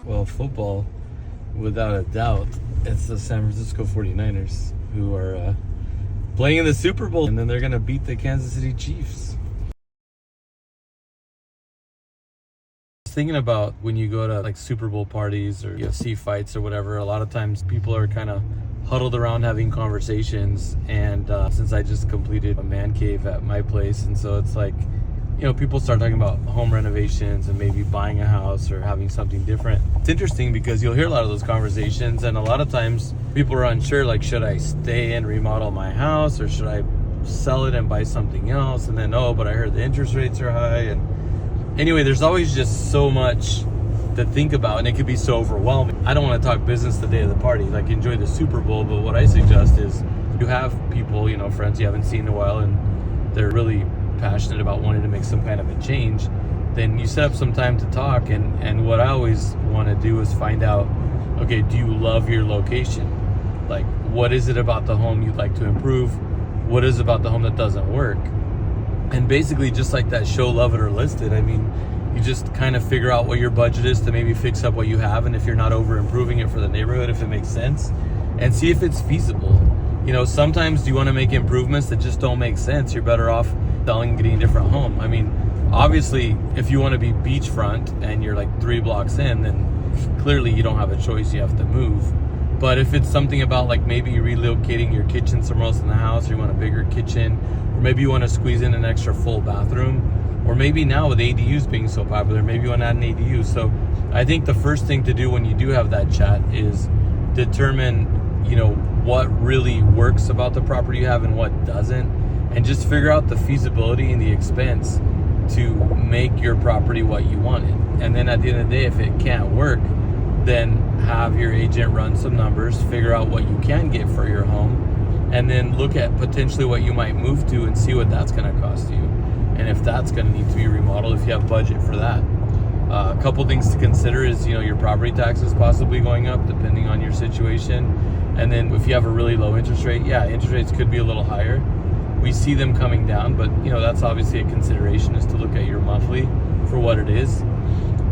Well, football, without a doubt, it's the San Francisco 49ers who are playing in the Super Bowl, and then they're going to beat the Kansas City Chiefs. Thinking about when you go to like Super Bowl parties or UFC fights or whatever, a lot of times people are kind of huddled around having conversations, and since I just completed a man cave at my place, and so it's like, you know, people start talking about home renovations and maybe buying a house or having something different. It's interesting because you'll hear a lot of those conversations, and a lot of times people are unsure, like, should I stay and remodel my house or should I sell it and buy something else? And then, oh, but I heard the interest rates are high. And anyway, there's always just so much to think about, and it could be so overwhelming. I don't want to talk business the day of the party, like enjoy the Super Bowl, but what I suggest is you have people, you know, friends you haven't seen in a while, and they're really passionate about wanting to make some kind of a change, then you set up some time to talk. And what I always want to do is find out, okay, do you love your location? Like, what is it about the home you'd like to improve? What is it about the home that doesn't work? And basically, just like that show Love It or List It, I mean, you just kind of figure out what your budget is to maybe fix up what you have, and if you're not over improving it for the neighborhood, if it makes sense, and see if it's feasible. You know, sometimes you want to make improvements that just don't make sense. You're better off selling and getting a different home. I mean, obviously, if you want to be beachfront and you're like 3 blocks in, then clearly you don't have a choice. You have to move. But if it's something about like maybe relocating your kitchen somewhere else in the house, or you want a bigger kitchen, or maybe you want to squeeze in an extra full bathroom, or maybe now with ADUs being so popular, maybe you want to add an ADU. So I think the first thing to do when you do have that chat is determine, you know, what really works about the property you have and what doesn't, and just figure out the feasibility and the expense to make your property what you wanted. And then at the end of the day, if it can't work, then have your agent run some numbers, figure out what you can get for your home, and then look at potentially what you might move to and see what that's going to cost you. And if that's going to need to be remodeled, if you have budget for that. A couple things to consider is, you know, your property taxes possibly going up depending on your situation. And then if you have a really low interest rate, yeah, interest rates could be a little higher. We see them coming down, but you know, that's obviously a consideration, is to look at your monthly for what it is,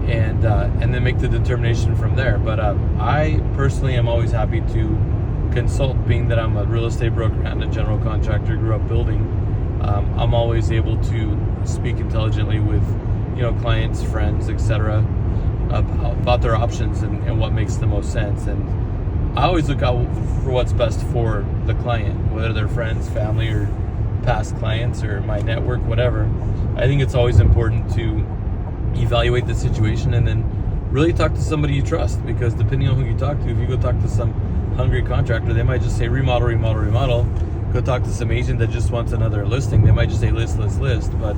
and then make the determination from there. But I personally am always happy to consult, being that I'm a real estate broker and a general contractor, grew up building. I'm always able to speak intelligently with, you know, clients, friends, etc., about their options and what makes the most sense. And I always look out for what's best for the client, whether they're friends, family, or past clients, or my network, whatever. I think it's always important to evaluate the situation and then really talk to somebody you trust, because depending on who you talk to, if you go talk to some hungry contractor, they might just say remodel, remodel, remodel. Go talk to some agent that just wants another listing, they might just say list, list, list. But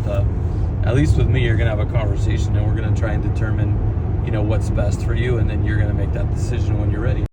at least with me, you're gonna have a conversation, and we're gonna try and determine, you know, what's best for you, and then you're gonna make that decision when you're ready.